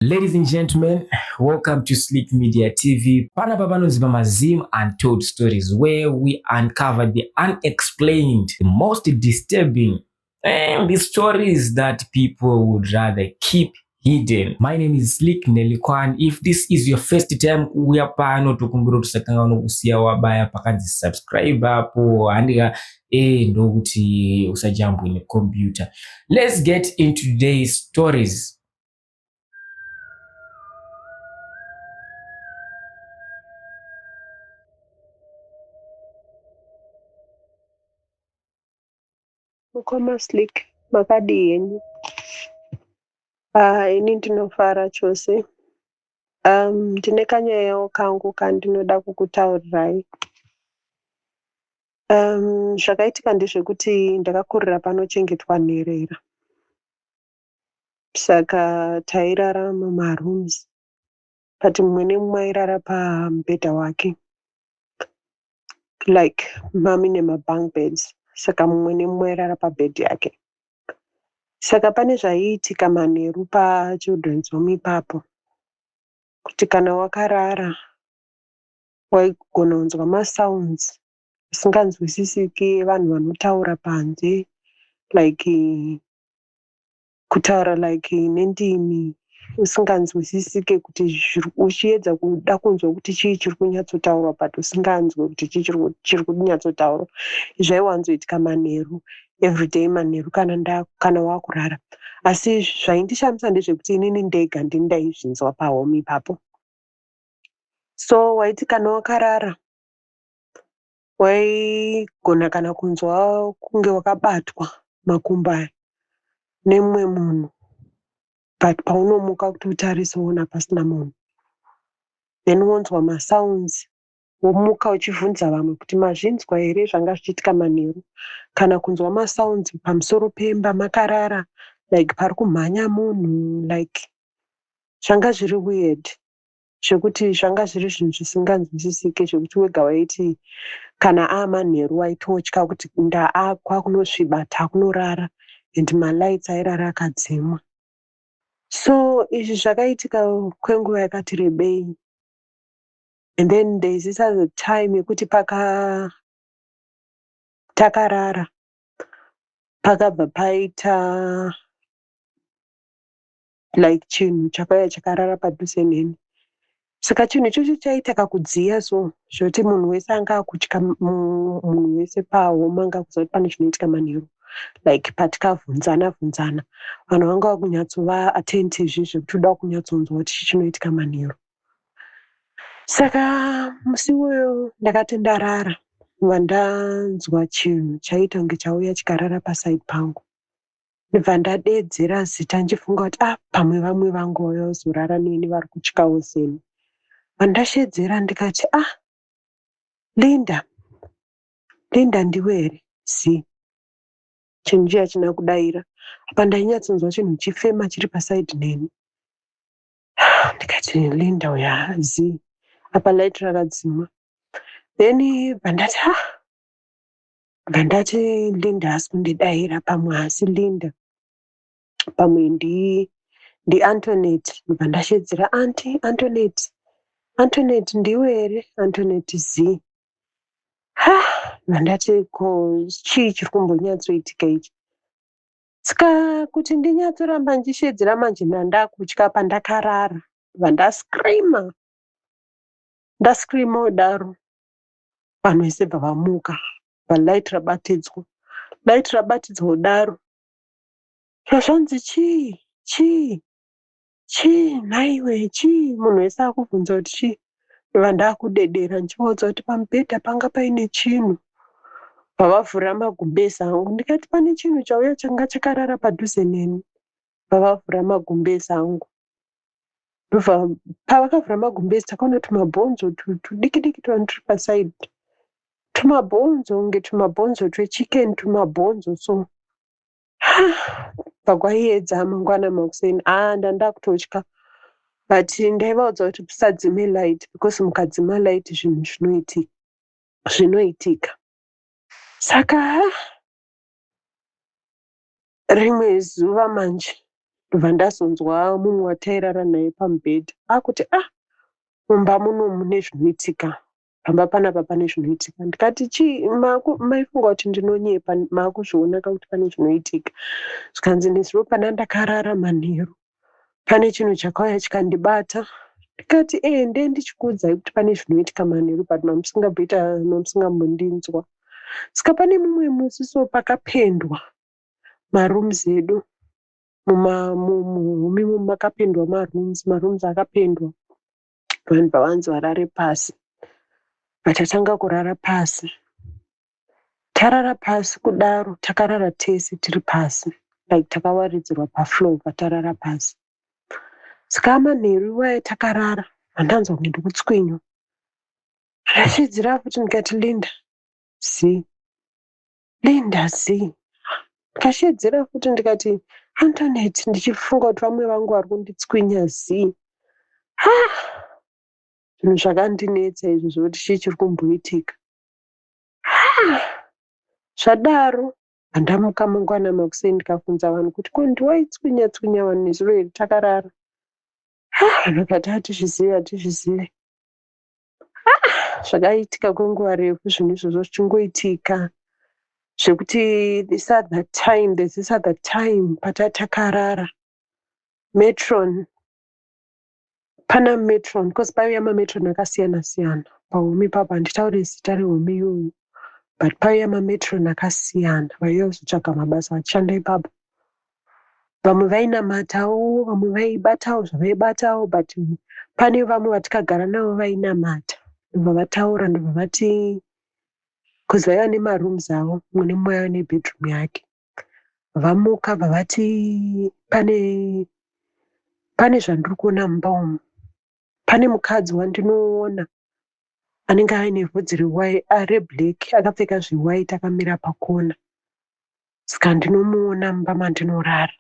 Ladies and gentlemen, welcome to Sleek Media TV. Panapa panonzipa Mazim Untold Stories, where we uncover the unexplained, the most disturbing, and the stories that people would rather keep hidden. My name is Sleek Nelikwan. If this is your first time kuya pano, tukumburu tusakanga unokusia wabaya pakati subscribe hapo andika ndokuti usajambo in computer. Let's get into today's stories. Mukoma Sleek makadini. Ini ndinofara chose. Ndine kanyayo kangu kandinoda kukutaurirai. Zvakaitika ndezvekuti ndakakurira panochengetwa nherera. Saka tairara mumarooms. But mumwe nemumwe airara pamubhedha wake. Like mami nemabunk beds. Saka mumwe nemumwe airara pabhedhi yake. Saka pane zvaiitika manheru pachildren's home ipapo. Kuti kana wakarara waigona kunzwa masounds asinganzwisisiki, vanhu vanotaura panze, like kutaura like nendimi usinganzwisisike, kuti uchiedza kuda kunzwa kuti chii chiri kunyatsotaurwa but usinganzwe kuti chii chiri kunyatsotaurwa. Zvaiwanzoitika manheru, everyday manheru kana wakurara. Asi zvaindishamisa ndezvekuti inini ndega ndaizvinzwa pahome ipapo. So waiti kana wakarara waigona kana kunzwa kunge wakabatwa makumbo nemumwe munhu, but paunomuka kuti utarise uona pasina munhu, then wonzwa masounds, womuka uchivhunza vamwe kuti mazvinzwa here zvanga zvichiitika manheru, kana kunzwa masounds pamusoro pemba makarara, like pari kumhanya munhu, like zvanga zviri weird, zvekuti zvanga zviri zvinhu zvisinganzwisisike, zvekuti wega waiti kana manheru waitotya kuti kwakunosviba takunorara, and malights airara akadzimwa. So izvi zvakaitika kwenguva yakati rebei, and then there is this other time yekuti takarara pakabva paita like chinhu chakauya chakarara padhuze neni. Saka chinhu ichocho chaita kakudziya, so zvoti munhu wese anga akutya, munhu wese pahome anga kuziva kuti pane zvinoitika manheru. Like patikavhunzana vanhu vanga vakunyatsova attentive zvekuti uda kunyatsonzwa kuti chii chinoitika manheru. Saka musi uyo ndakati ndarara, ndanzwa chinhu chaita kunge chauya chikarara paside pangu. Ndibva ndadedzera zita ndichifunga kuti pamwe vamwe vangu vauya kuzorara neni vari kutyawo seni. Vandashedzera ndikati Linda ndiwe here? Zii. Chinhu chiya hachina kudaira. Apa ndainyatsonzwa chinhu chifema chiri pasaidi neni. Ndikati Linda uya, zii. Apa light rakadzimwa. Then ndati Linda hasi kundidaira pamwe, hasi Linda pamwe ndi-Antoinette. Ndibva ndashedzera Antoinette ndiwe here? Antoinette zii. Ndati chii chiri kumbonyatsoitika ichi? Saka kuti ndinyatsoramba ndichishedzera manje ndakutya pandakarara. Ndibva ndascreama kudaro. Vanhu vese bva vamuka, light rabatidzwa kudaro. Zvanzi chii nhaiwe, chii? Munhu wese akubvunza kuti chii. Ndibva ndakudedera ndichivaudza kuti pamubhedha panga paine chinhu. Vavavhura magumbezi angu. Ndikati pane chinhu chauya changa chakarara padhuze neni. Vavavhura magumbezi angu. Pavakavhura magumbezi takaona tumabhonzo tudiki diki turi pasaidi. Tumabhonzo kunge tumabhonzo twechicken, tumabhonzo so. Pakwaiedza mangwana makuseni. Ndakutotya. But ndaivaudza kuti musadzime light, because mukadzima light zvinhu zvinoitika. Saka rimwe zuva manje ndobva ndazonzwa munhu watairara naye pamubhedha akuti mumba muno mune zvinoitika, pamba panapa pane zvinoitika. Ndikati chii, maifunga kuti ndinonyepa, maakuzviona kuti pane zvinoitika. Zvikanzi nezuro pana ndakarara manheru pane chinhu chakauya chikandibata. Ndikati ndiye ndichikuudzai kuti pane zvinoitika manheru but mamusingabvita mamusingambondinzwa. Saka pane mumwe musi so pakapendwa marooms edu, muhumi makapendwa marooms akapendwa, vanhu pavanzi varare pasi. Vatatanga kurara pasi, tarara pasi kudaro, takarara tese tiri pasi, like takawaridzirwa pafloor patarara pasi. Saka manheru iwaya takarara, handanzwa kunge ndikutswinywa. Ndasvidzira futi ndikati Linda zii, Linda zii. Ndikashedzera futi ndikati Antoinette, ndichifunga kuti vamwe vangu vari kunditswinya zii. Zvinhu zvakandinetsa izvo zvokuti chii chiri kumboitika. Zvadaro handamuka mangwana makuseni ndikafunza vanhu kuti ko ndiwaitswinya tswinya vanhu nezuro iri takarara. Vanhu vakati hatizvizivi. Zvakaitika kwenguva refu zvinhu izvozvo zvichingoitika zvekuti this other time patatakarara matron, pana matron, because paiuya mamatron akasiyana siyana pahumi papa, handitaure zita rehumi iyoyo, but paiuya mamatron akasiyana vaiuya kuzotsvaga mabasa vachishanda ipapo. Vamwe vainamatawo, vamwe vaibatawo zvavaibatawo, but pane vamwe vatakagara navo vainamata. Ndobva vataura, ndobva vati, because vaiva nemarooms avo, mumwe nemumwe aiva nebhedroom yake. Vamuka vavati pane zvandiri kuona mumba umu. Pane mukadzi wandinoona anenge aine bvudzi reblack, akapfeka zviwaiti, akamira pakona. Saka ndinomuona mumba mandinorara.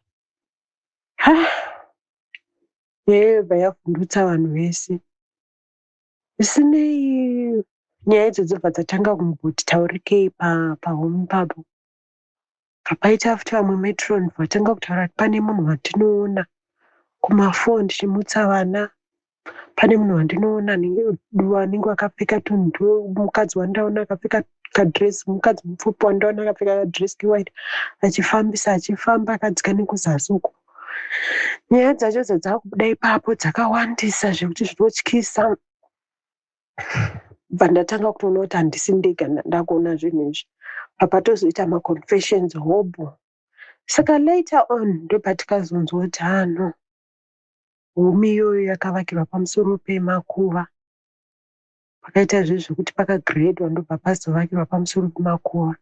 Yebva yavhundutsa vanhu vese. Zvisinei, nyaya idzo dzobva dzatanga kumboti taurikei pahome papo. Paita futi vamwe matron vatanga kutaura kuti pane munhu wandinoona kumafoni ndichimutsa vana. Pane munhu wandinoona wanenge akapfeka tunhu, mukadzi wandaona akapfeka kadhiresi, mukadzi mupfupi wandaona akapfeka kadhiresi kewaiti, achifamba akadzika nekuzasi uko. Nyaya dzacho dzadzakubuda ipapo dzakawandisa zvekuti zvinotyisa. Bva ndatanga kutoona kuti handisi ndega ndakuona zvinhu izvi. Papatozoita maconfessions hobo. Saka later on ndobva tikazonzwa kuti home iyoyo yakavakirwa pamusoro pemakuva. Pakaita zvekuti pakagredwa ndobva pazovakirwa pamusoro pemakuva.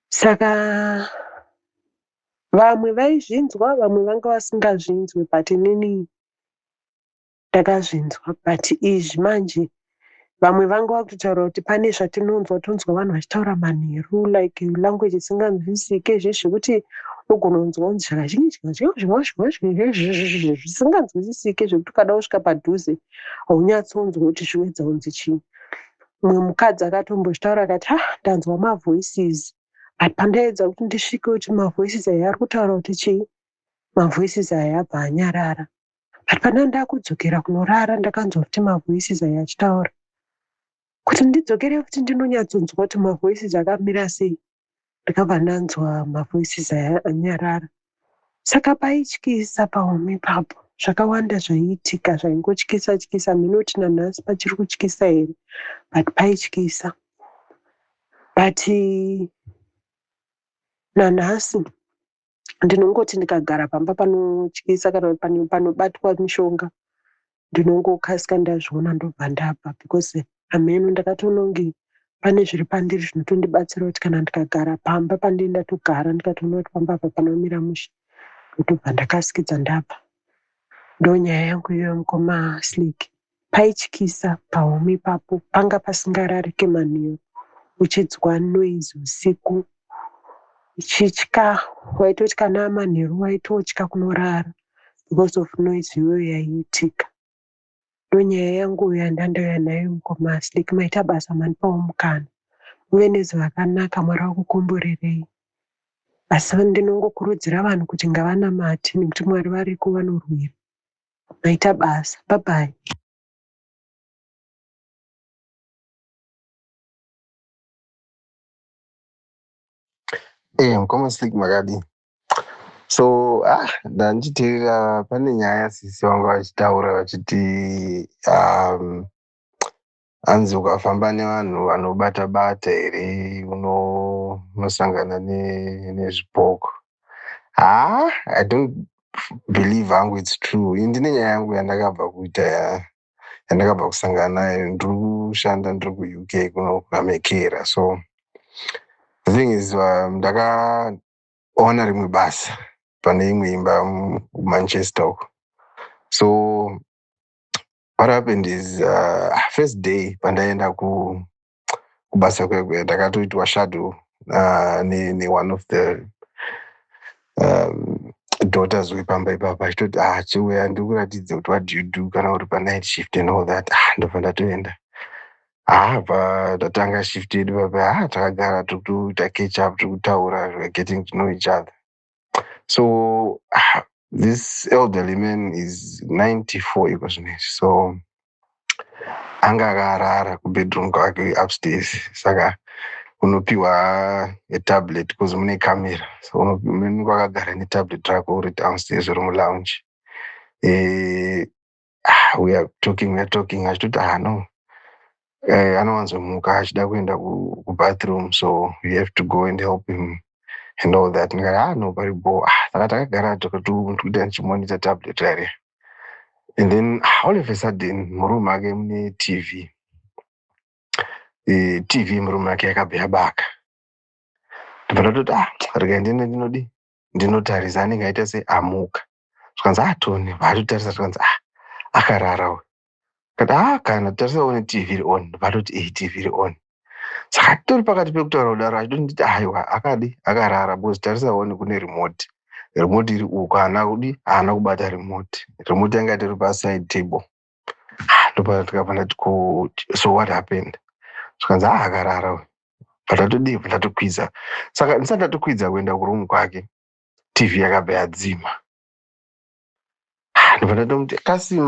Saka vamwe vaizvinzwa, vamwe vanga vasingazvinzwi, but inini ndakazvinzwa. But izvi manje vamwe vanga vakutotaura kuti pane zvatinonzwa, tonzwa vanhu vachitaura manheru, like language isinganzwisike, zvekuti ugona kunzwa unzi zvisinganzwisike zvekuti ukada kusvika padhuze haunyatsonzwa kuti zviwedza unzi chii. Mumwe mukadzi akatombozvitaura akati ndanzwa mavoices, but pandaedza kuti ndisvike kuti mavoices aya ari kutaura kuti chii, mavoices aya abva anyarara. But pana ndakudzokera kunorara ndakanzwa kuti mavoices aya achitaura. Kuti ndidzokere kuti ndinonyatsonzwa kuti mavoices akamira sei, ndakabva ndanzwa mavoices aya anyarara. Saka paityisa pahome ipapo, zvakawanda zvaiitika zvaingotyisa. Minoti nanhasi pachiri kutyisa here, but paityisa. But nanhasi ndinongoti ndikagara pamba panotyisa kana panobatwa mishonga, ndinongokasika ndazviona ndobva ndabva, because ameno ndakatoona kunge pane zviri pandiri zvinotondibatsira kuti kana ndikagara pamba pandiri ndatogara ndikatoona kuti pamba apa panomira musha, ndotobva ndakasikidza ndabva. Ndonyaya yangu iyoyo mukoma Slick. Paityisa pahome ipapo, panga pasingararike manheru, uchinzwa noise usiku, uchitya, waitoti kana manheru waitotya kunorara because of noise iyoyo yaiitika. Ndonyaya yangu yandandauya nayo mukoma Slick. Maita basa manipawo mukana, muve nezuva rakanaka, Mwari vakukomborerei. Asi ndinongokurudzira vanhu kuti ngavanamate nekuti Mwari variko vanorwira. Maita basa. Bye-bye. Mukoma Slick makadi. So ndandichiteerera pane nyaya sisi vanga vachitaura vachiti hanzi ukafamba nevanhu vanobata bata here unosangana nezvipoko. I don't believe hangu it's true. Iyi ndine nyaya yangu yandakabva kuita yandakabva kusangana nayo. Ndiri kushanda ndiri kuUK kuno kuamekera. So the thing is ndakaona rimwe basa pane imwe imba muManchester uko. So what happened is first day pandaenda kubasa kwekwe ndakatoitwa shadow ne one of the daughters wepamba ipapa achitoti chiuya ndikuratidze kuti what do you do kana uri panight shift and all that. Ndobva ndatoenda bva tatanga shift yedu papa takagara tikuita catch up tikutaura, we are getting to know each other. So this elderly man is 94 ikosvinezvi. So anga akarara kubedroom kwake upstairs. Saka unopiwa tablet because mune camera. So unenge wakagara netablet rako uri downstairs uri mulounge. We are talking achitoti no. Anowanzomuka achida kuenda kubathroom, so you have to go and help him and all that. Ndikati no paripo. Saka takagara tikuita ndichimonita tablet area. And then all of a sudden murume make mune TV. TV murume make yakabva yabaka. Ndobva ndatoti rega ndinotarisa anenge aita seamuka. Zvikanzi Tony vaatotarisa zvikanzi akarara uyu. Kati kana tarisa one TV iri on. Vatoti TV iri on. Saka tori pakati pekutaura kudaro achitoti nditi haiwa akarara because tarisa one kune remote. Remote iri uko haana kubata remote. Remote yanga iri paside table. Ndobva tikabva ndati so what happened? Zvikanzi akarara uyu. Bva ndatokwiza. Saka ndisati ndatokwidza kuenda kurumu kwake, TV yakabva yadzima. Ndobva ndatomuti kasi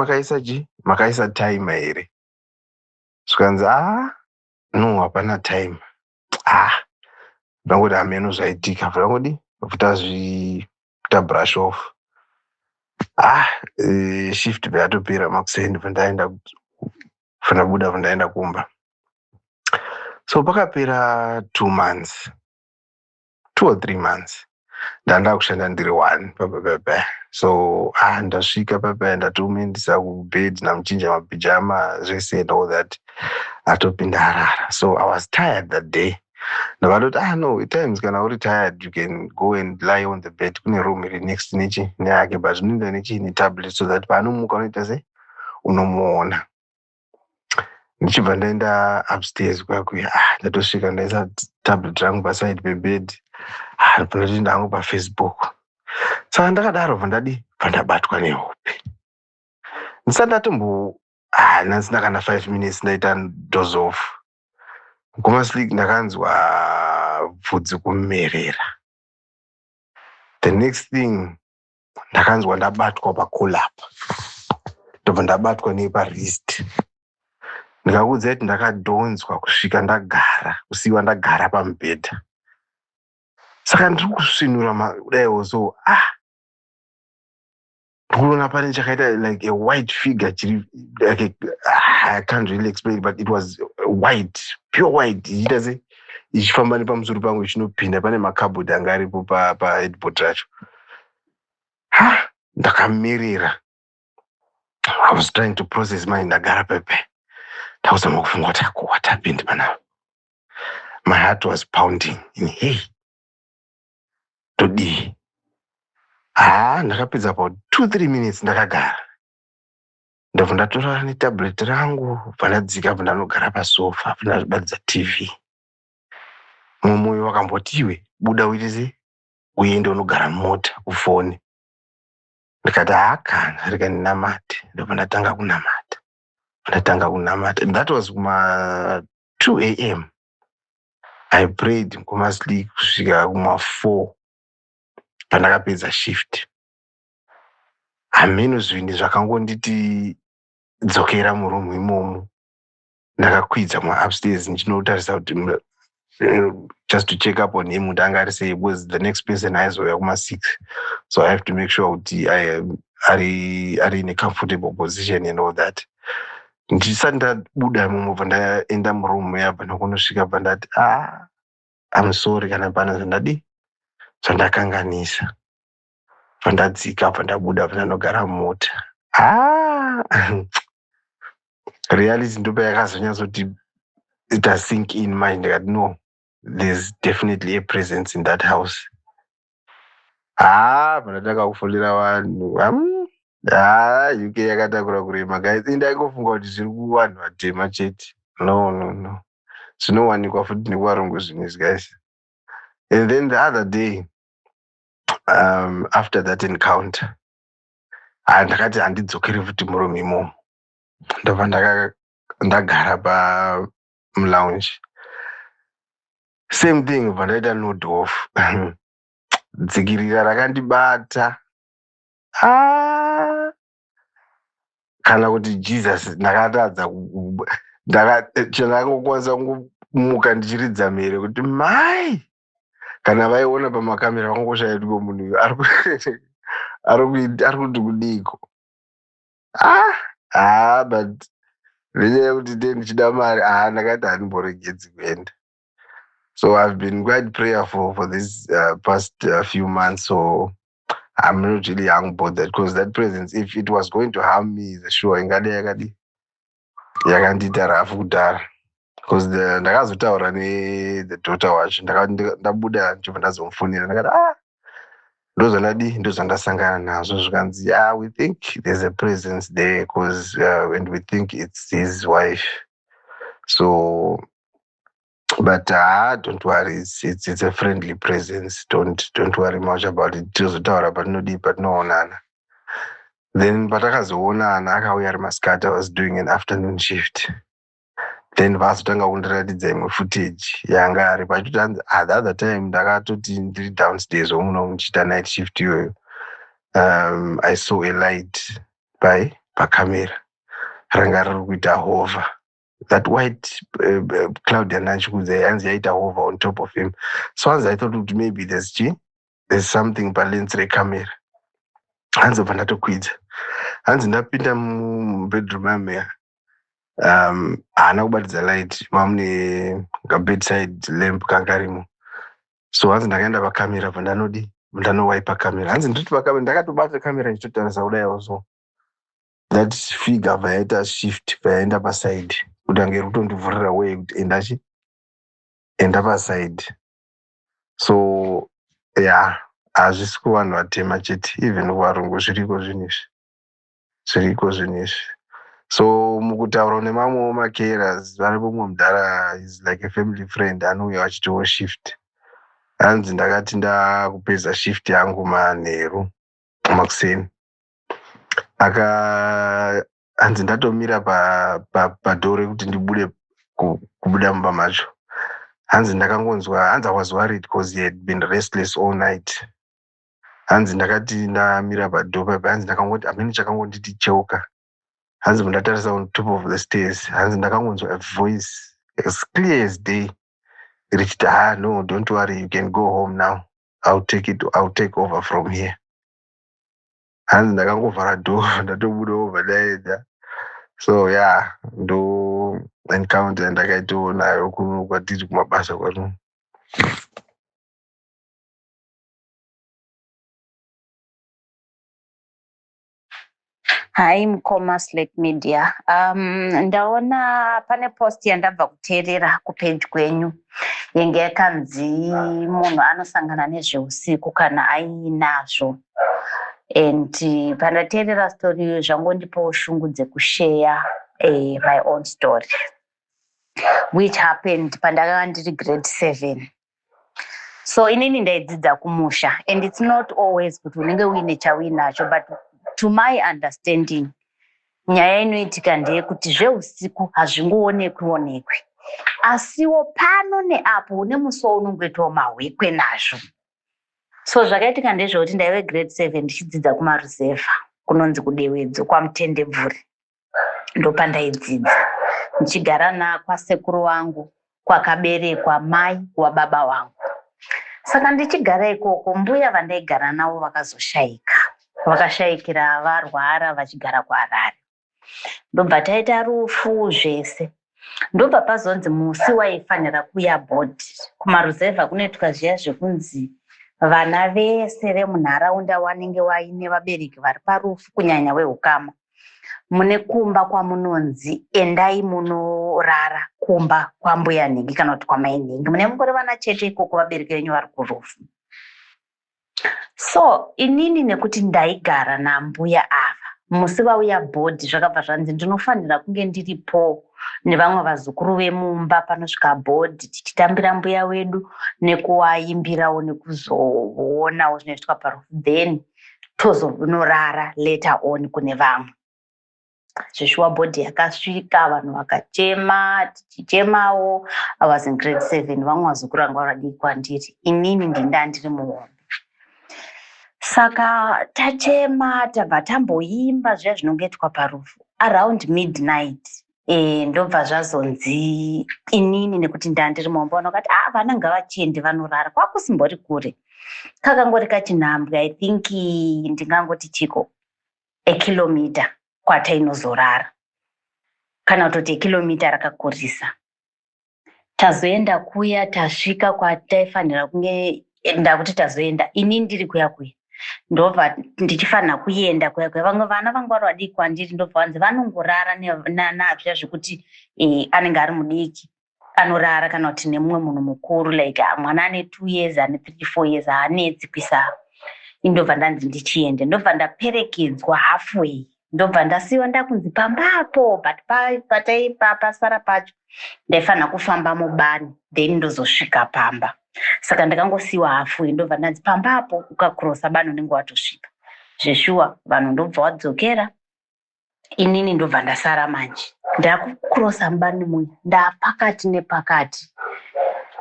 makaisa timer here? Zvikanzi no hapana time. Ndangoti hameno zvaitika. Bva brush off. Shift yatopera makuseni ndobva ndaenda kumba. So pakapera 2 months, 2 or 3 months, ndanda kushanda ndiri 1 papa. So ndasvika papa ndatomendisa kubed namuchinja mapijama zvese and all that. Atopinda arara. So I was tired that day. Ndakatoti no, at times kana uri tired you can go and lie on the bed. Kune room iri next neyake, but unoenda netablet so that paanomuka unoita se unomuona. Ndichibva ndaenda upstairs kwake, ndatosvika ndaisa tablet rangu paside pebed. Ndinoti ndangu paFacebook. Saka ndakadaro bva ndabatwa nehope. Ndisati ndatombo kana 5 minutes ndaita doze off. Mukoma Slick ndakanzwa bvudzi kumerera. The next thing ndakanzwa ndabatwa pakolapa. Ndobva ndabatwa neparist. Ndikakuudza kuti ndakadhonzwa kusvika kusiiwa ndagara pamubhedha. Saka ndiri kusvinura kudaiwo so ndikuona pane chakaita like a white figure chiri like I can't really explain it, but it was white, pure white. Ichiita se ichifamba nepamusoro pangu ichinopinda pane makabhodhi anga aripo paheadboard racho. Ndakamirira. I was trying to process ndagara pepe. Ndakuzama kufunga kuti what happened panapa. My heart was pounding. Hey, todii. Ndakapedza about 2-3 minutes ndakagara. Ndobva ndatora netablet rangu, bva ndadzika, bva ndanogara pasofa, bva ndabatidza TV. Mumwoyo wakamboti iwe buda uende unogara mumota ufone. Ndikati kana rega ndinamate. Ndobva ndatanga kunamata. That was kuma 2 a.m. I prayed Mukoma Slick kusvika kuma 4. pandakapedza shift. Hameno zvinhu zvakangonditi dzokera murumu imomo. Ndakakwidza upstairs ndichinotarisa kuti just to check up on him kuti anga ari sei, because the next person aizouya kuma6. So I have to make sure kuti ari in a comfortable position and all that. Ndisati ndabuda imomo pandaenda murumu yabva nokunosvika pandati I'm sorry kana pana zvandakanganisa. Pandadzika pandabuda pandanogara mumota. Reality ndopa yakazonyatsoti it has sink in mind that no, there's definitely a presence in that house. Pandataka kufolera vanhu. UK yakatakura kurema guys. Indaingofunga kuti zviri kuvanhu vatema chete. No. Zvinowanikwa futi nekuvarungu zvinhu guys. And then the other day, after that encounter, ndakati handidzokeri futi murumu imomo. Ndobva ndagara mlounge. Same thing, pandaita nod off. Dzikirira rakandibata. Kana kuti Jesus ndakatadza chandakangokwanisa kumuka ndichiridza mhere kuti mai, kana vaiona pamakamera vakangoshaya kuti munhu uyu ari kuti kudiko. But nenyaya yekuti ndichida mari, ndakati handimboregedzi kuenda. So I've been quite prayerful for this past few months, so I'm not really bothered, because that presence, if it was going to harm me, the sure ingade yakandita rafu kudhara. Because ndakazotaura the daughter wacho, ndabuda ndichibva ndazomufonera ndakati ndozvandasangana nazvo zvikanzi we think there's a presence there, because and we think it's his wife. So but don't worry, it's a friendly presence. Don't worry much about it. Tizotaura patinoonana. Then patakazoonana akauya ari masikati. I was doing an afternoon shift. Then vasotanga kundiratidza imwe footage yanga ari pachotanzi the other time ndakatoti ndiri downstairs omuno muchiita night shift iyoyo. I saw a light pacamera ranga riri kuita hover. That white cloud yanachikudza hanzi yaita hover on top of him. So hanzi I thought maybe there's something palens recamera. Hanzi bva ndatokwidza. Hanzi ndapinda mubedroom yameya. Haana kubatidza light, mamune bedside lamp kangarimo. So hanzi ndakaenda pakamera bva ndanowaipa kamera. Hanzi ndiri pakamera ndakatobata kamera ndichitotarisa kudaiwo. So that figure vayaita shift vayaenda paside kuti ange kutondivhurira way kuti enda paside. So hazvisi kuvanhu vatema chete, even kuvarungu zviriko zvinhu izvi. So mukutaura nemamwewo macarers varipo mumwe mudhara is like a family friend anouya achitiwo shift. Hanzi ndakati ndakupedza shift yangu manheru makuseni, hanzi ndatomira padhoro rekuti ndibude kubuda mumba macho. Hanzi ndakangonzwa, hanzi I was worried because he had been restless all night. Hanzi ndakati ndamira padhoro hanzi ndakangoti amene chakangonditi cheuka. Hanzi ndatarisa on top of the stairs. Hanzi ndakangonzwa a voice as clear as day richiti no, don't worry, you can go home now, I'll take over from here. Hanzi ndakangovhara door ndatobuda over ndaenda. So ndo encounter ndakaitawo nayo kwatiri kumabasa kwatu. Hai mukoma Slate Media. Ndaona pane post yandabva kuteerera kupage kwenyu yenge yakanzi munhu anosangana nezveusiku kana ainazvo. And pandateerera story zvangondipawo shungu dzekushare my own story, which happened pandakanga ndiri grade 7. So inini ndaidzidza kumusha, and it's not always kuti unenge uine chauinacho, but to my understanding nyaya inoitika ndeyekuti zveusiku hazvingoonekwi, asiwo pano neapo une musi unongoitawo mahwekwe nazvo. So zvakaitika ndezvekuti ndaive grade 7 ndichidzidza kumaruzevha kunonzi kudewedzo kwaMutendebvuri. Ndopandaidzidza ndichigara kwasekuru wangu kwakaberekwa mai wababa wangu. Saka ndichigara ikoko mbuya vandaigara navo vakazoshaika, vakashayikira varwara vachigara kuHarare. Ndobva taita rufu zvese. Ndobva pazonzi musi waifanira kuya bhodhi kumaruzevha kunoitwa zviya zvekunzi vana vese vemunharaunda wanenge waine vabereki vari parufu kunyanya weHukama mune kumba kwamunonzi endai munorara kumba kwambuya nhingi kana kuti kwamai nhingi, mune mungori vana chete ikoko vabereki venyu vari kurufu. So inini nekuti ndaigara nambuya ava musi vauya bhodhi zvakabva zvanzi ndinofanira kunge ndiripo nevamwe vazukuru vemumba panosvika bhodhi tichitambira mbuya wedu nekuvaimbirawo nekuzoonawo zvinoitwa parufu, then tozonorara later on kune vamwe. Zveshuwa bhodhi yakasvika vanhu vakachema tichichemawo. I was in grade 7. Vamwe vazukuru vanga varadii kwandiri, inini ndinda ndiri muhombe. Saka tachema tabva tamboimba zviya zvinongoitwa parufu around midnight. Ndobva zvazonzi inini nekuti ndandiri muhombe vanokati vana ngavachiende vanorara kwakusimbori kure, kakangori kachinhambwe I think ndingangoti chiko ekilomita kwatainozorara kana kutoti ekilomita rakakurisa. Tazoenda kuya tasvika kwataifanira kunge ndakuti tazoenda inini ndiri kuya ndobva ndichifanira kuenda kuya vamwe vana vanga vari vadiki kwandiri. Ndobva vanzi vanongorara nazvya zvekuti anenge ari mudiki anorara kana kuti nemumwe munhu mukuru like mwana ane 2 years ane 3-4 years haanetsi kuisa. Indobva ndanzi ndichiende, ndobva ndaperekedzwa halfway, ndobva ndasiwa ndakunzi pambapo, but pasara pacho ndaifanira kufamba mubani then ndozosvika pamba. Saka ndakangosiwa halfway, ndobva ndanzi pambapo ukakrosa bani unenge watosvika. Zveshuwa vanhu ndobva wadzokera, inini ndobva ndasara manje ndakukrosa mubani muya ndapakati nepakati.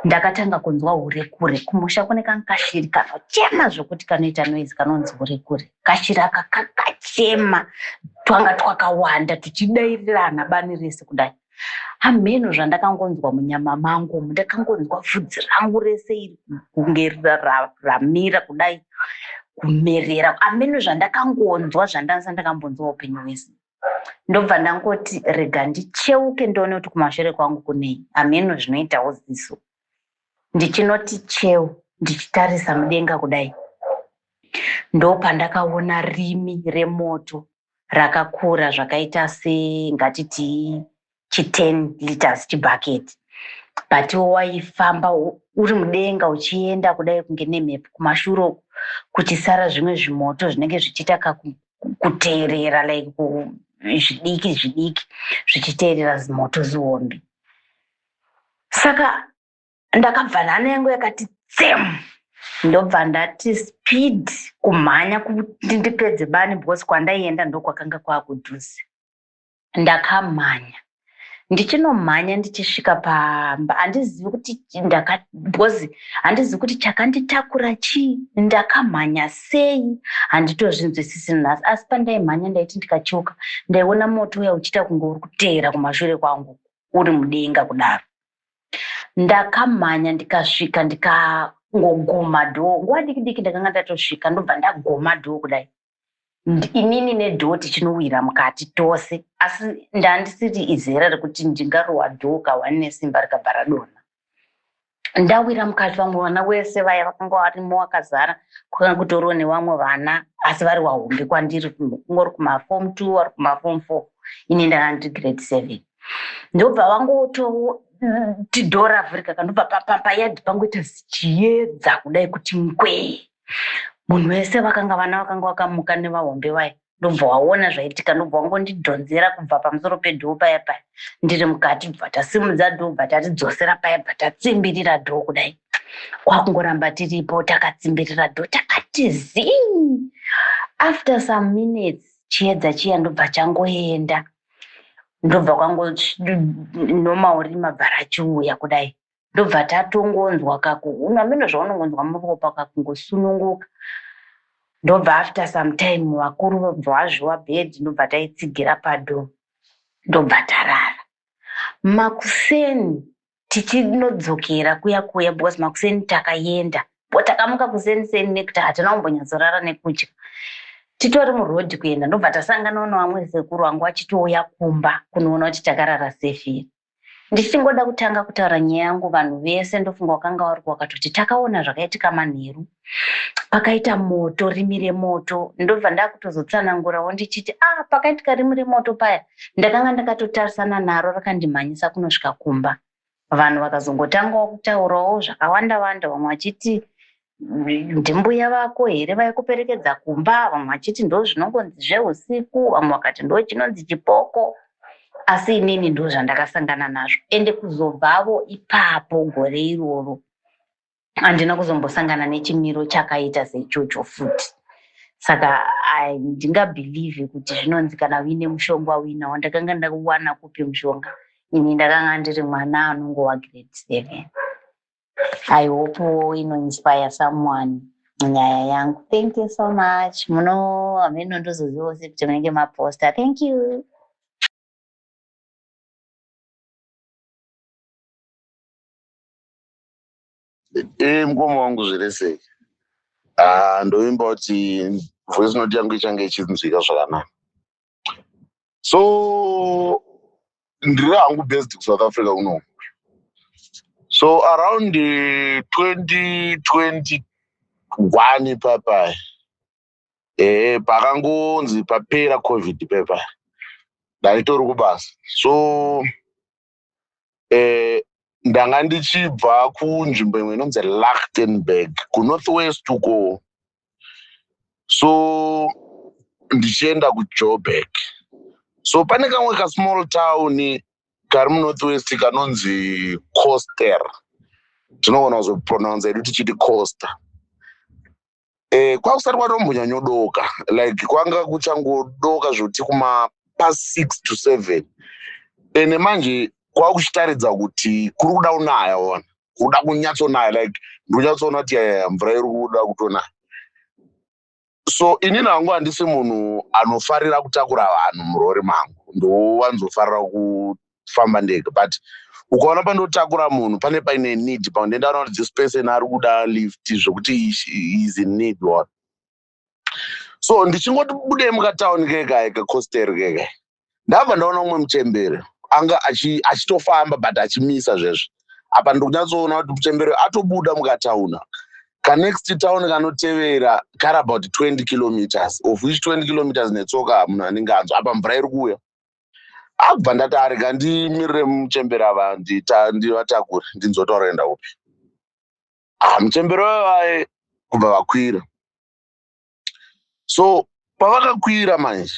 Ndakatanga kunzwa hurekure kumusha kune kashiri kanochema zvokuti kanoita noise kanonzi hurekure. Kashiri aka kakachema twanga twakawanda tuchidairirana bani rese kudai. Hameno zvandakangonzwa munyama mangu, ndakangonzwa bvudzi rangu rese iri kunge ramira kudai kumerera. Hameno zvandakangonzwa zvandanga ndakambonzwa upenyu hwese. Ndobva ndangoti rega ndicheuke ndione kuti kumashure kwangu kunei. Hameno zvinoitawo ziso. Ndichinoti cheu ndichitarisa mudenga kudai, ndopandakaona rimi remoto rakakura zvakaita sengatiti 10 liters chibhaketi, but waifamba uri mudenga uchienda kudai kunge nemhepo. Kumashure kuchisara zvimwe zvimoto zvinenge zvichiita kuteerera like zvidiki zvidiki zvichiteerera zimoto zihombe. Saka ndakabva nhano yangu yakati tsemu, ndobva ndati speed kumhanya kuti ndipedze bani because kwandaienda ndokwakanga kwakudhuze. Ndakamhanya, ndichinomhanya ndichisvika pamba handizivi kuti because handizivi kuti chakanditakura chii, ndakamhanya sei handitozvinzwisisi nhasi. Asi pandaimhanya ndaiti ndikacheuka ndaiona moto uya uchiita kunge uri kuteera kumashure kwangu uri mudenga kudaro. Ndakamhanya ndikasvika ndikangogoma dhoo. Nguva diki diki ndakanga ndatosvika ndobva ndagoma dhoo kudai. Inini nedhoo tichinowira mukati tose, asi ndandisiri izera rekuti ndingarohwa dhoo kawane nesimba rikabva radonha. Ndawira mukati, vamwe vana wese vaya vakanga varimo vakazara, kwakanga kutoriwo nevamwe vana asi vari wahombe kwandiri, kungori kumaform 2 vari kumaform 4, ini ndanga ndiri grade 7. Ndobva vangotowo dhoo ravhurika kandobva payadhi pangoita zichiedza kudai kuti ngwee. Munhu wese vana vakanga vakamuka nevahombe vaya. Ndobva waona zvaitika, ndobva wangondidhonzera kubva pamusoro pedhoo paya ndiri mukati, bva tasimudza dhoo bva tatidzosera paya bva tatsimbirira dhoo kudai. Kwakungoramba tiripo takatsimbirira dhoo takati zii. After some minutes chiedza chiya ndobva changoenda, ndobva kwangu nomaurima bva rachiuya kudai. ndobva tatongonzwa unamino zvaunongonzwa muropa kakungosununguka. Ndobva after some time vakuru vobva vazviwa bhedhi ndobva taitsigira padho ndobva tarara. Makuseni tichinodzokera kuya because makuseni takaenda takamuka kuseni nekuti hatina kumbonyatzorara nekudya. Titori murodhi kuenda ndobva tasangana nevamwe sekuru vangu vachitouya kumba kunoona kuti takarara safe. Ndichingoda kutanga kutaura nyaya yangu vanhu vese ndofunga wakanga vari wakatoti takaona zvakaitika manheru pakaita moto rimi remoto. Ndobva ndakutozotsanangurawo ndichiti pakaitika rimi remoto paya ndakanga ndakatotarisana naro rakandimhanyisa kunosvika kumba. Vanhu vakazongotangawo kutaurawo zvakawanda vamwe vachiti ndimbuya vako here vaikuperekedza kumba, vamwe vachiti ndo zvinongonzi zveusiku, vamwe vakati ndo chinonzi chipoko. Asi inini ndo zvandakasangana nazvo ende kuzobvavo ipapo gore iroro handina kuzombosangana nechimiro chakaita sechocho futi. Saka handingabhilivhi kuti zvinonzi kana uine mushonga uinawo. Ndakanga ndakuwana kupi mushonga? Ini ndakanga ndiri mwana anongowa grade 7. I hope inoinspire someone nyaya yangu. Thank you so much. Hameno ndozozivawo kuti munenge maposta. Thank you. Mukoma wangu zviresei. Ndoimba kuti voice note yangu ichange ichinzwika zvakanaka. So ndiri hangu based kuSouth Africa kuno. So around 2021 papa pakangonzi papera COVID papa ndaitori kubasa. So ndanga ndichibva kunzvimbo imwe inonzi Lichtenburg kunorthwest uko. So ndichienda kuJoburg. So pane kamwe kasmall town kari munorthwest kanonzi Coster. Tinogona kuzopronounce it tichiti Coster. Kwakusati kwatombonyanyodoka, like kwanga kuchangodoka zvoti kuma past 6 to 7. Ene manje kwakuchitaridza kuti kuri kuda kunaya ona. Kuda kunyatsonaya, like ndonyatsoona kuti mvura iri kuda kutonaya. So inini hangu handisi munhu anofarira kutakura vanhu murori mangu. Ndowanzofarira kufamba ndega, but ukaona pandotakura munhu pane paine need pandoenda kuti this person ari kuda lift zvokuti is in need one. So ndichingoti budei mukatauni kega Coster kega. Ndabva ndaona umwe muchembere anga achitofamba but achimisa zvezvo. Apa ndikunyatsoona kuti muchembere atobuda mukatauna. Next town kanotevera kari about 20 kilometers, of which 20 kilometers netsoka munhu anenge anzwa apa mvura iri kuuya. Akubva ndati arega ndimirire muchembere ava ndivatakure ndinzotaura enda upi. Muchembere waye kubva vakwira. So pavakakwira manje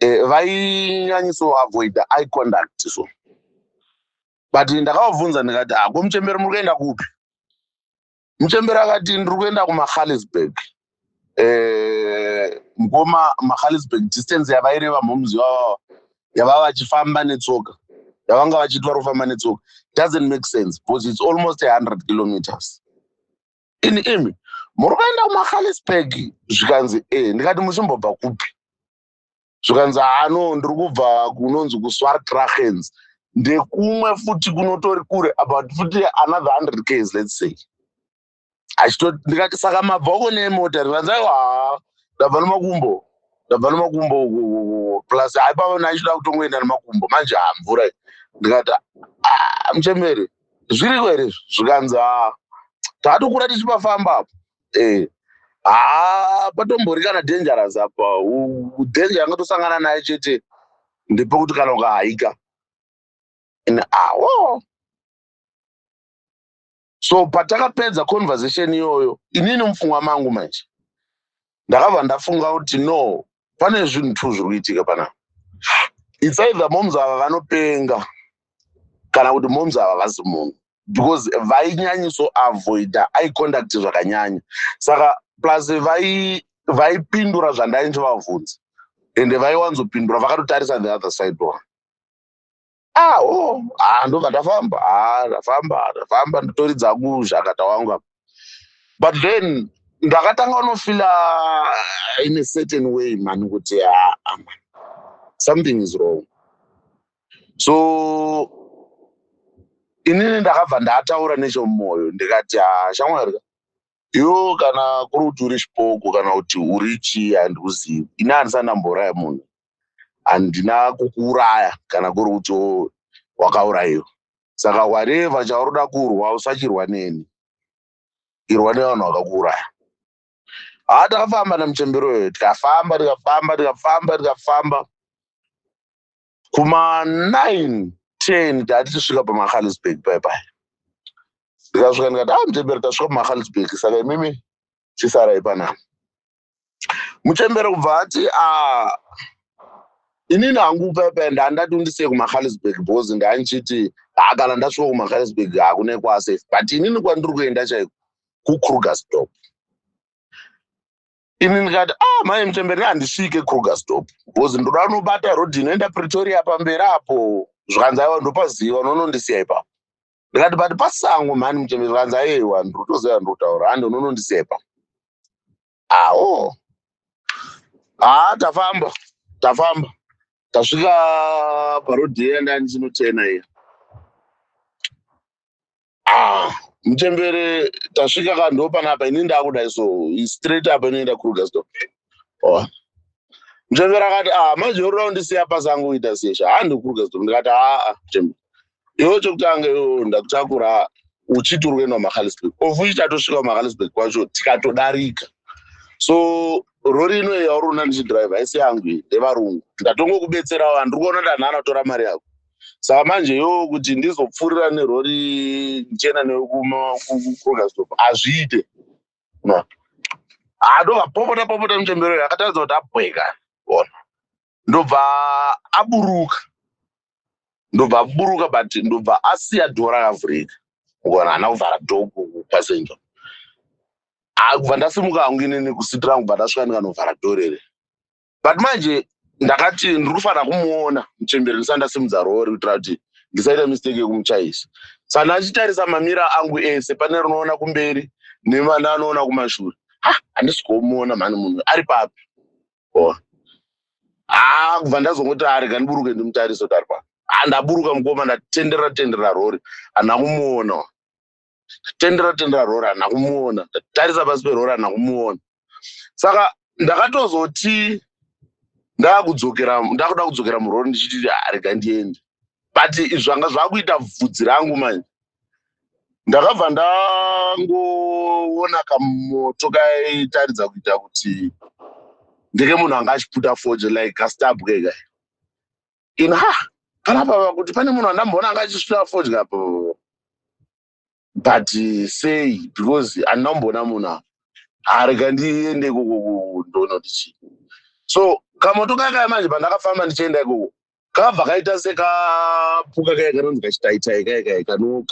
vainyanyiso avoid eye contact. So but ndakavabvunza ndikati ko muchembere muri kuenda kupi? Muchembere akati ndiri kuenda kuMagaliesburg. Mukoma Magaliesburg distance yavaireva mhomzi wavo yavava vachifamba netsoka, yavanga vachitwa kufamba netsoka, doesn't make sense because it's almost 100 kilometers. Imi muri kuenda kuMagaliesburg zvikanzi ndikati muchimbobva kupi? Zvikanzi no ndiri kubva kunonzi kuSwartkrachens, ndekumwe futi kunotori kure about futi another 100 km let's say. Ndikati saka mabvoko nemota rivanzi ndabva nemakumbo plus haipava nachizoda kutongoenda nemakumbo manje mvura. Ndikati muchembere zviriko here? Zvikanzi tatokura tichipafamba apo. Patombori kana dangerous apa. Danger yangatosangana naye chete ndepekuti kana ukahaika. So patakapedza conversation iyoyo inini mupfungwa mangu manje ndakabva ndafunga kuti no, pane zvinhu tu zviri kuitika panapa. It's either moms ava vanopenga kana kuti moms ava vasi munhu, because vainyanyiso avoid eye contact zvakanyanya. Saka plus vaipindura zvandainge vabvunza ende vaiwanzopindura vakatotarisa the other side one. ndobva ndafamba ndotoridza kuzvakata wangu apa. But then ndakatanga unofila in a certain way man kuti man, something is wrong. So inini ndakabva ndataura nechomwoyo ndikati shamwari iwo kana kuri kuti uri chipoko kana kuti uri chii handikuzivi, ini handisati ndambouraya munhu, handina kukuuraya kana kuri kuti wakaurayiwa. Saka whatever chauroda kurwa usachirwa neni, irwa nevanhu vakakuuraya. Takafamba nemuchemberoyo tikafamba kuma 9:10 tati tisvika paMagaliesburg paipai. Ndikasvika ndikati muchembero tasvika paMagaliesburg, saka imimi chisarai panapa. Muchembero kubva ati inini hangu paipai ndandati undisiye kuMagaliesburg because ndandichiti kana ndasvika kuMagaliesburg hakune kwasafe, but inini kwandiri kuenda chaiko kuKrugersdorp. Ini ndikati mai muchembero handisvike Krugersdorp because ndoda unobata rodhi inoenda Pretoria pamberi apo, zvikanzi aiwa ndopaziva unonondisiya ipapo. Ndikati but pasango mhani muchembero, zvikanzi aiwa ndotoziva ndotaura handi unonondisiya ipapo. Tafamba tasvika parodhi yenda ndichinochena iya. Muchembere tasvika kandiwo panapa, ini ndakudai so straight apa inoenda Krugersdorp. Muchembere akati manje urikuda kundisiya pasango uita sesha handi Krugersdorp. Ndikati muchembere iwo chokutanga iwo ndakutakura uchiti uri kuenda kuMagaliesburg, ofu chatosvika kuMagaliesburg kwacho tikatodarika. So rori ino yauri una ndichidhiraivha haisi yangu iyi ndevarungu, ndatongokubatsirawo, handiri kuona danhana kutora mari yako. Saka manje iwo kuti ndizopfuurira nerori ndichienda newe kuKrugersdorp hazviite. Ndobva popota muchemberoyo akataridza kuti abweka. Ndobva aburuka but ndobva asiya dhoo rakavhurika. Hana kuvhara dhoo kupassenger. Kubva ndasimuka hangu inini kusitira kubva ndasvika ndikanovhara dhoo rere. But manje ndakati ndiri kufanira kumuona muchembere ndisati ndasimudza rori kuitira kuti ndisaita mistake yekumuchaisa. Saka ndachitarisa mamira angu ese, pane rinoona kumberi nevandaanoona kumashure. Handisi kumuona mhani munhu ari papi. Kubva ndazongoti arega ndiburuke ndimutarise kuti ari papi. Ndaburuka mukoma ndatendera rori, handina kumuona. Tendera rori handina kumuona. Ndatarisa pasi perori handina kumuona. Saka ndakatozoti ndakuda kudzokera murori ndichiti rega ndiende. But zvanga zvakuita bvudzi rangu manje. Ndakabva ndangoona kamoto kaitaridza kuita kuti ndeke munhu anga achiputa foje like kastabwe kai. Panapa kuti pane munhu andamboona anga achiputa foje apo. But say because andamboona munhu rega ndiende ikoko ndoona kuti chii. So kamoto kaka manje pandakafamba ndichienda ikoko kabva kaita sekapuka kaya kanonzi kachitaitai kaya kano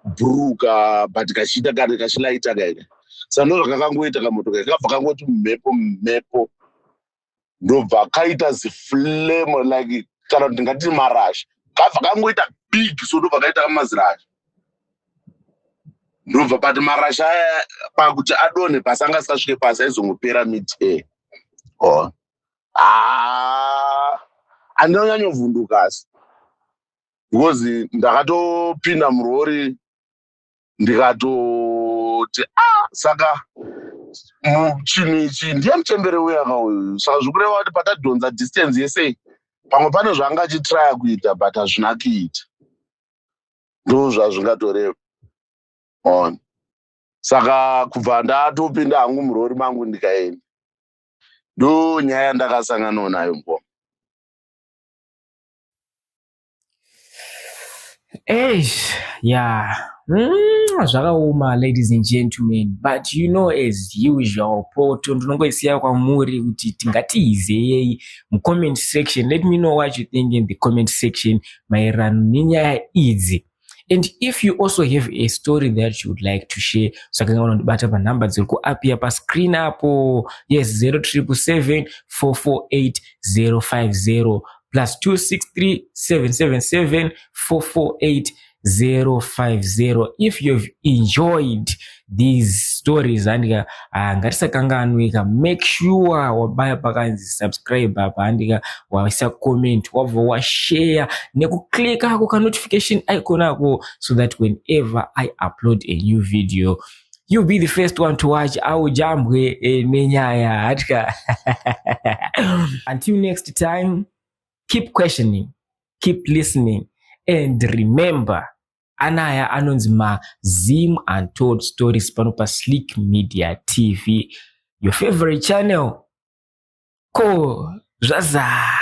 bhuruka but kachiita kare kachilaita kaya. Saka ndozvakakangoita kamoto kaya kabva kangoti mhepo ndobva kaita ziflame like kana kuti ndingati marashi, kabva kangoita big so ndobva kaita kamazirashi. Ndobva but marashi aya pakuti adonhe pasi anga asikasvike pasi aizongopera miti. Handina kunyanyovhunduka asi because ndakatopinda murori ndikatoti saka chinhu ichi ndiye muchembere uyakauyu. Saka zvikureva kuti patadhonza distance yesei pamwe pane zvanga achitraya kuita but hazvina kuita, ndo zvazvingatoreva. Saka kubva ndatopinda hangu murori mangu ndikaenda, ndo nyaya yandakasanganawo nayo ngoma. Zvakaoma ladies and gentlemen, but you know as usual poto ndinongoisiya kwamuri kuti tingatiizei mucomment section. Let me know what you think in the comment section maererano nenyaya idzi. And if you also have a story that you would like to share, sakanga unondibata pa number dziri kuapia pa screen apo. Yes, 0777 448 050 +263 777 448 050. If you've enjoyed these stories andika ngatisakanganwika, make sure wabaya pakanzi subscribe apa andika waisa comment wabva washare nekuklika kuka notification icon ako, so that whenever I upload a new video you'll be the first one to watch. Au jambwe nenyaya atka. Until next time, keep questioning, keep listening, and remember, anaya anonzima Zim Untold Stories pano pa Slick Media TV, your favorite channel. Ko zaza.